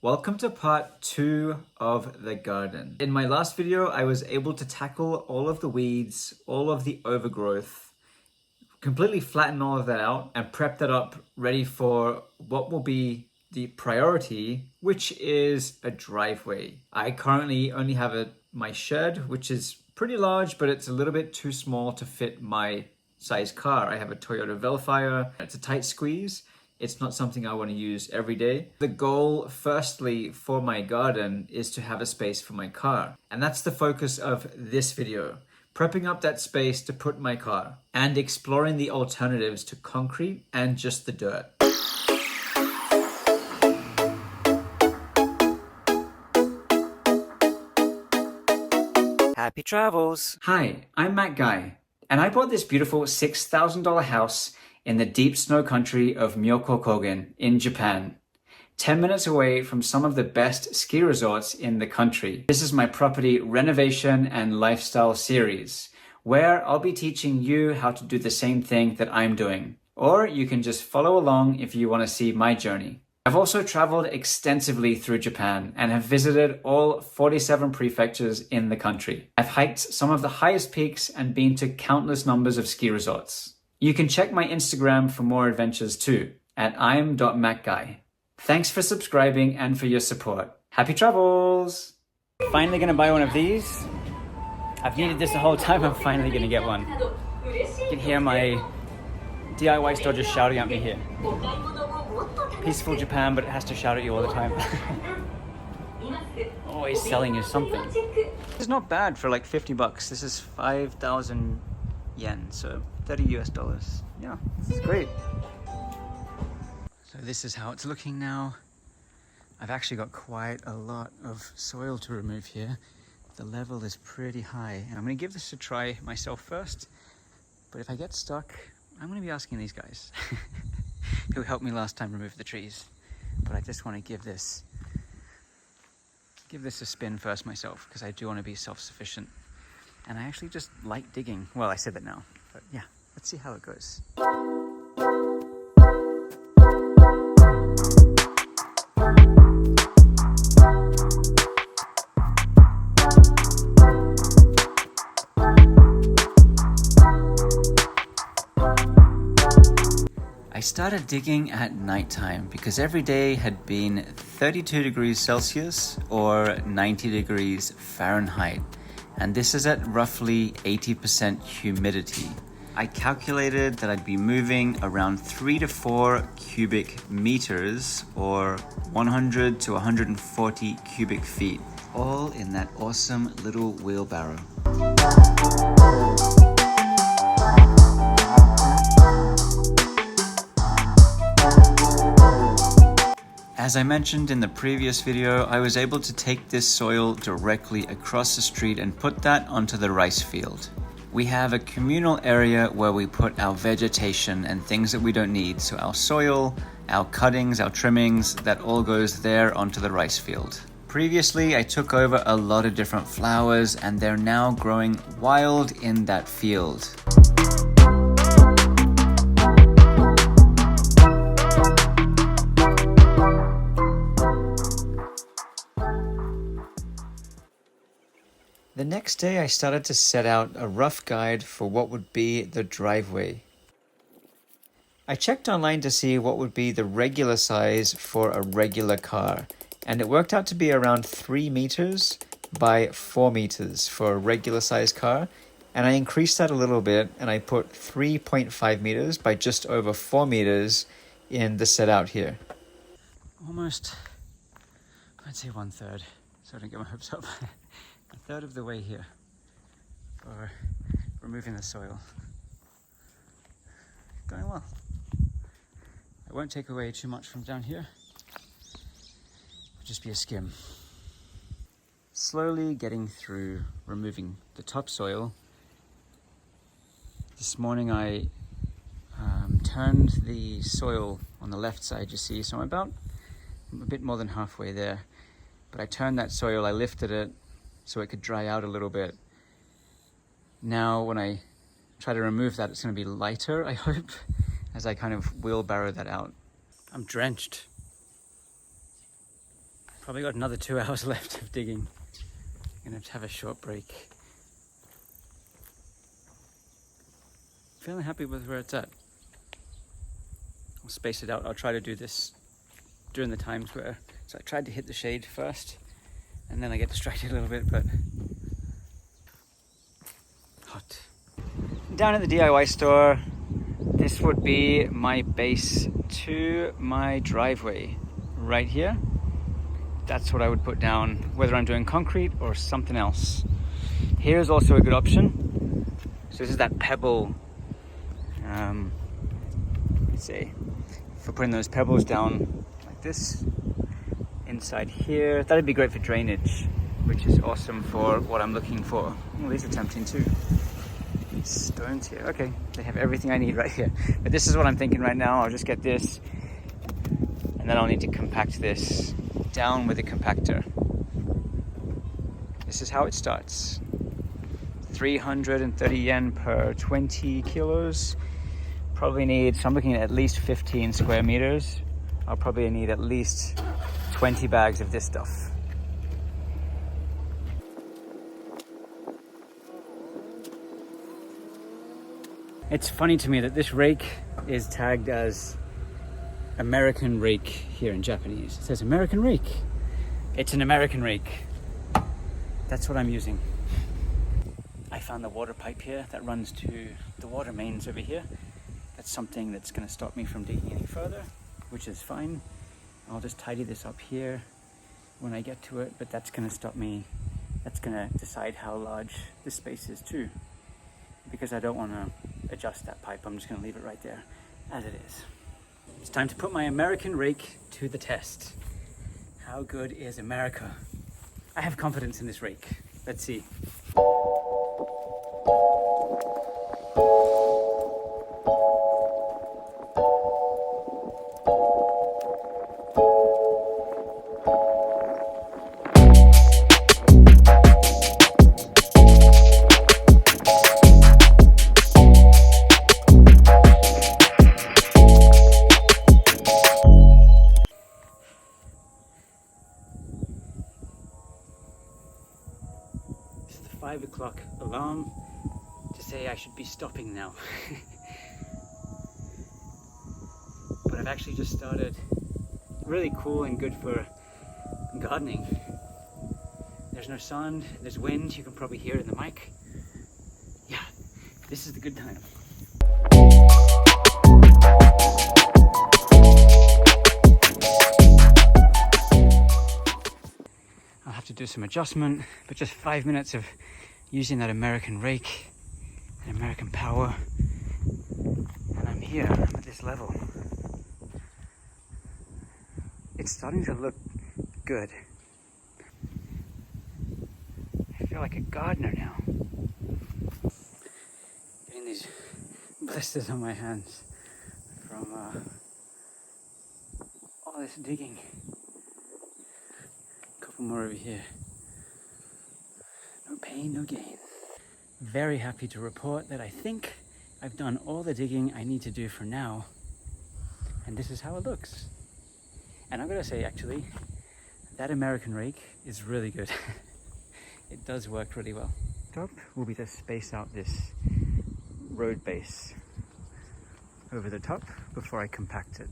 Welcome to part 2 of the garden. In my last video, I was able to tackle all of the weeds, all of the overgrowth, completely flatten all of that out and prep that up ready for what will be the priority, which is a driveway. I currently only have my shed, which is pretty large, but it's a little bit too small to fit my size car. I have a Toyota Vellfire. It's a tight squeeze. It's not something I want to use every day. The goal, firstly, for my garden is to have a space for my car. And that's the focus of this video. Prepping up that space to put my car and exploring the alternatives to concrete and just the dirt. Happy travels! Hi, I'm Matt Guy, and I bought this beautiful $6,000 house in the deep snow country of Myokokogen in Japan, 10 minutes away from some of the best ski resorts in the country. This is my property renovation and lifestyle series, where I'll be teaching you how to do the same thing that I'm doing. Or you can just follow along if you want to see my journey. I've also traveled extensively through Japan and have visited all 47 prefectures in the country. I've hiked some of the highest peaks and been to countless numbers of ski resorts. You can check my Instagram for more adventures too, at im.macguy. Thanks for subscribing and for your support. Happy travels! Finally gonna buy one of these. I've needed this the whole time, I'm finally gonna get one. You can hear my DIY store just shouting at me here. Peaceful Japan, but it has to shout at you all the time. Always selling you something. This is not bad for like 50 bucks. This is 5,000 yen, so 30 US dollars. Yeah, this is great. So this is how it's looking now. I've actually got quite a lot of soil to remove here. The level is pretty high, and I'm gonna give this a try myself first. But if I get stuck, I'm gonna be asking these guys who helped me last time remove the trees. But I just want to give this a spin first myself, because I do want to be self-sufficient. And I actually just like digging. Well, I said that now, but yeah, let's see how it goes. I started digging at nighttime because every day had been 32 degrees Celsius or 90 degrees Fahrenheit. And this is at roughly 80% humidity. I calculated that I'd be moving around 3 to 4 cubic meters or 100 to 140 cubic feet, all in that awesome little wheelbarrow. As I mentioned in the previous video, I was able to take this soil directly across the street and put that onto the rice field. We have a communal area where we put our vegetation and things that we don't need. So our soil, our cuttings, our trimmings, that all goes there onto the rice field. Previously, I took over a lot of different flowers and they're now growing wild in that field. The next day I started to set out a rough guide for what would be the driveway. I checked online to see what would be the regular size for a regular car, and it worked out to be around 3 meters by 4 meters for a regular size car, and I increased that a little bit and I put 3.5 meters by just over 4 meters in the set out here. Almost, I'd say 1/3, so I don't get my hopes up. A third of the way here for removing the soil. Going well. I won't take away too much from down here. It'll just be a skim. Slowly getting through removing the topsoil. This morning I turned the soil on the left side, you see, so I'm a bit more than halfway there. But I turned that soil, I lifted it, so it could dry out a little bit. Now when I try to remove that, it's going to be lighter, I hope, as I kind of wheelbarrow that out. I'm drenched. Probably got another 2 hours left of digging. I'm gonna have a short break. Feeling happy with where it's at. I'll space it out. I'll try to do this during the times where, so I tried to hit the shade first and then I get distracted a little bit, but hot. Down at the DIY store, this would be my base to my driveway right here. That's what I would put down, whether I'm doing concrete or something else. Here's also a good option. So this is that Pebble, let's see, for putting those pebbles down like this inside here. That'd be great for drainage, which is awesome for what I'm looking for. Oh, these are tempting too. Stones here. Okay, they have everything I need right here. But this is what I'm thinking right now. I'll just get this, and then I'll need to compact this down with a compactor. This is how it starts. 330 yen per 20 kilos. Probably need, so I'm looking at least 15 square meters. I'll probably need at least 20 bags of this stuff. It's funny to me that this rake is tagged as American rake here in Japanese. It says American rake. It's an American rake. That's what I'm using. I found the water pipe here that runs to the water mains over here. That's something that's going to stop me from digging any further, which is fine. I'll just tidy this up here when I get to it, but that's going to stop me. That's going to decide how large this space is too, because I don't want to adjust that pipe. I'm just going to leave it right there as it is. It's time to put my American rake to the test. How good is America? I have confidence in this rake. Let's see. This is the 5 o'clock alarm to say I should be stopping now. But I've actually just started. Really cool and good for gardening. There's no sun, there's wind, you can probably hear it in the mic. Yeah, this is the good time. I'll have to do some adjustment, but just 5 minutes of using that American rake, that American power, and I'm here, I'm at this level. It's starting to look good. I feel like a gardener now. Getting these blisters on my hands from all this digging. A couple more over here. No pain, no gain. Very happy to report that I think I've done all the digging I need to do for now. And this is how it looks. And I'm gonna say, actually, that American rake is really good. It does work really well. Top will be to space out this road base over the top before I compact it.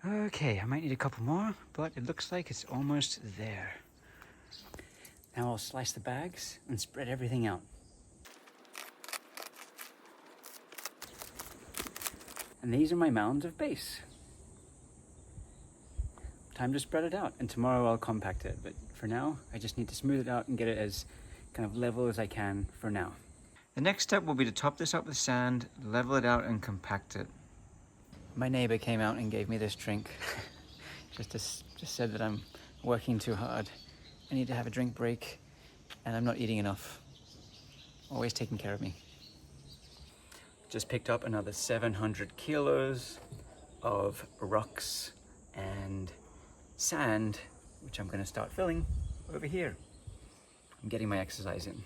Okay, I might need a couple more, but it looks like it's almost there. Now I'll slice the bags and spread everything out. And these are my mounds of base. Time to spread it out, and tomorrow I'll compact it, but for now, I just need to smooth it out and get it as kind of level as I can for now. The next step will be to top this up with sand, level it out, and compact it. My neighbor came out and gave me this drink. just said that I'm working too hard. I need to have a drink break, and I'm not eating enough. Always taking care of me. Just picked up another 700 kilos of rocks and sand, which I'm going to start filling over here. I'm getting my exercise in.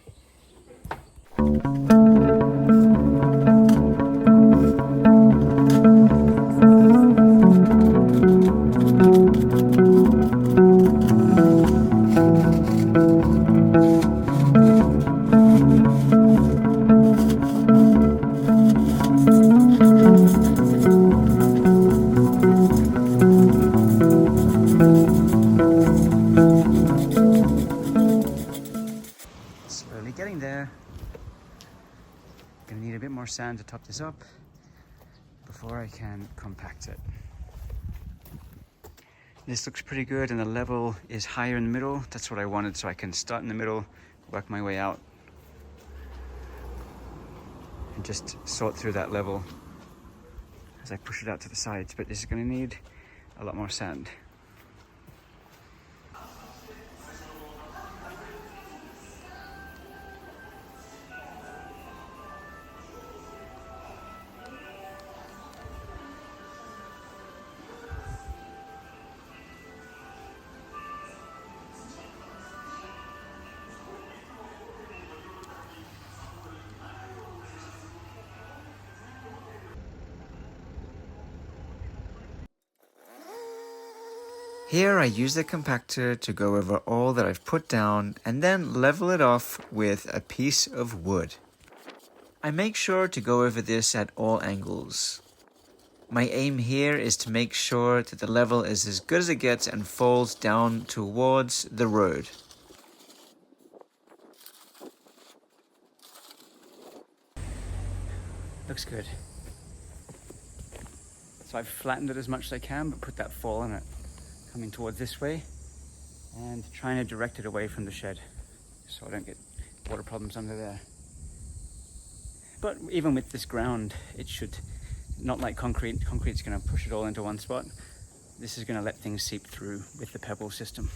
Slowly getting there. Gonna need a bit more sand to top this up before I can compact it. This looks pretty good and the level is higher in the middle. That's what I wanted, so I can start in the middle, work my way out, and just sort through that level as I push it out to the sides. But this is gonna need a lot more sand. Here I use the compactor to go over all that I've put down and then level it off with a piece of wood. I make sure to go over this at all angles. My aim here is to make sure that the level is as good as it gets and falls down towards the road. Looks good. So I've flattened it as much as I can, but put that fall in it, coming towards this way, and trying to direct it away from the shed so I don't get water problems under there. But even with this ground, it should, not like concrete. Concrete's going to push it all into one spot. This is going to let things seep through with the Pebble system.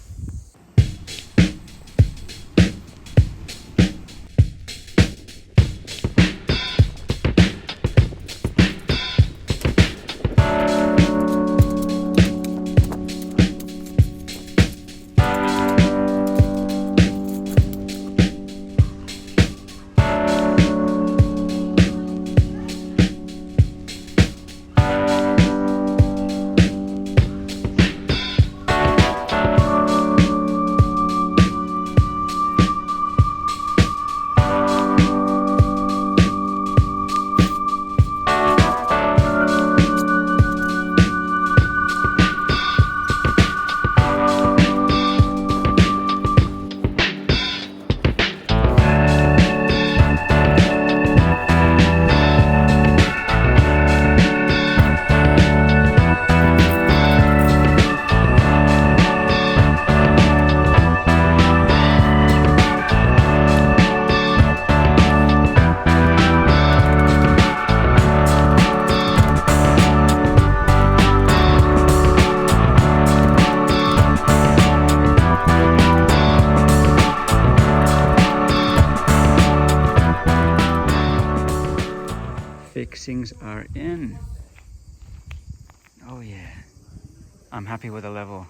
Fixings are in. Oh yeah, I'm happy with the level.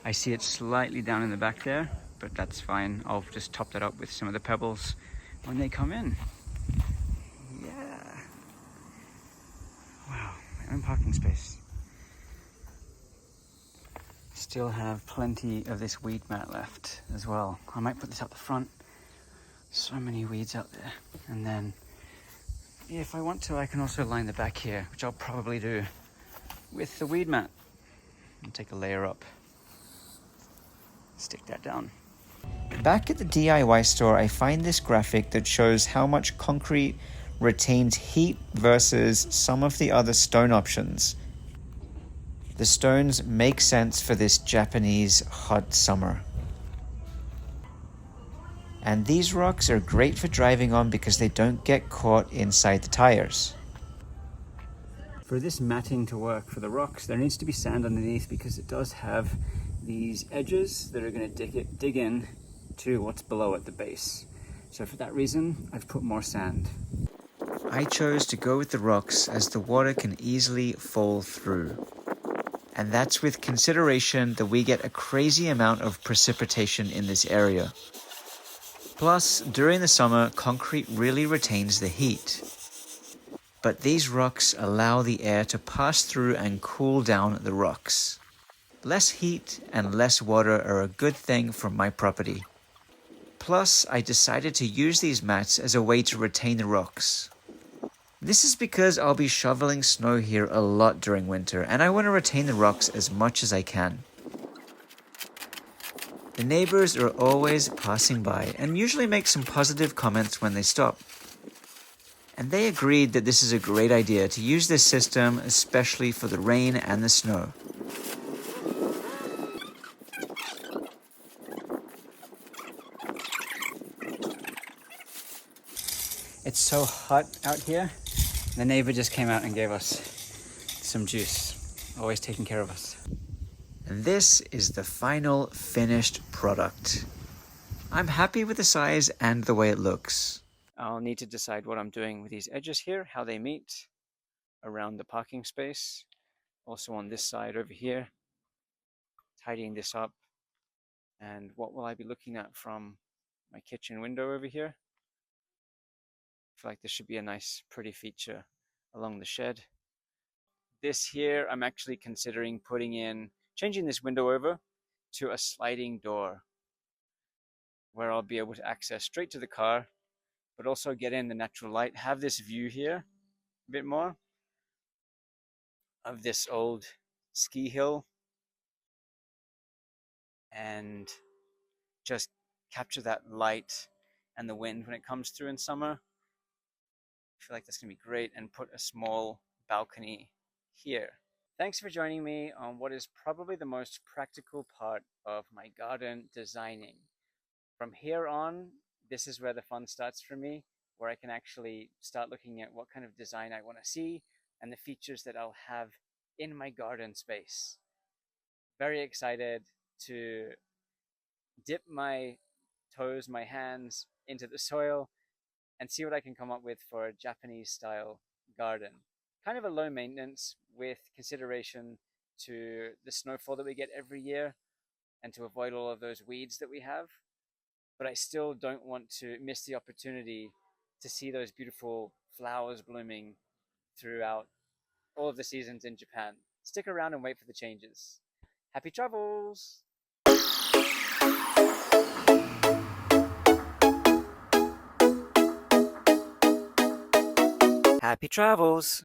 I see it slightly down in the back there, but that's fine. I'll just top that up with some of the pebbles when they come in. Yeah. Wow, my own parking space. Still have plenty of this weed mat left as well. I might put this up the front. So many weeds out there. And then if I want to, I can also line the back here, which I'll probably do with the weed mat. And take a layer up. Stick that down. Back at the DIY store, I find this graphic that shows how much concrete retains heat versus some of the other stone options. The stones make sense for this Japanese hot summer. And these rocks are great for driving on because they don't get caught inside the tires. For this matting to work for the rocks, there needs to be sand underneath because it does have these edges that are going to dig in to what's below at the base. So for that reason, I've put more sand. I chose to go with the rocks as the water can easily fall through. And that's with consideration that we get a crazy amount of precipitation in this area. Plus, during the summer, concrete really retains the heat. But these rocks allow the air to pass through and cool down the rocks. Less heat and less water are a good thing for my property. Plus, I decided to use these mats as a way to retain the rocks. This is because I'll be shoveling snow here a lot during winter, and I want to retain the rocks as much as I can. The neighbors are always passing by and usually make some positive comments when they stop. And they agreed that this is a great idea to use this system, especially for the rain and the snow. It's so hot out here. The neighbor just came out and gave us some juice. Always taking care of us. And this is the final finished product. I'm happy with the size and the way it looks. I'll need to decide what I'm doing with these edges here, how they meet around the parking space. Also on this side over here, tidying this up. And what will I be looking at from my kitchen window over here? I feel like this should be a nice, pretty feature along the shed. This here, I'm actually considering changing this window over to a sliding door where I'll be able to access straight to the car, but also get in the natural light, have this view here a bit more of this old ski hill, and just capture that light and the wind when it comes through in summer. I feel like that's going to be great, and put a small balcony here. Thanks for joining me on what is probably the most practical part of my garden designing. From here on, this is where the fun starts for me, where I can actually start looking at what kind of design I want to see and the features that I'll have in my garden space. Very excited to dip my toes, my hands into the soil and see what I can come up with for a Japanese style garden. Kind of a low maintenance with consideration to the snowfall that we get every year and to avoid all of those weeds that we have. But I still don't want to miss the opportunity to see those beautiful flowers blooming throughout all of the seasons in Japan. Stick around and wait for the changes. Happy travels! Happy travels!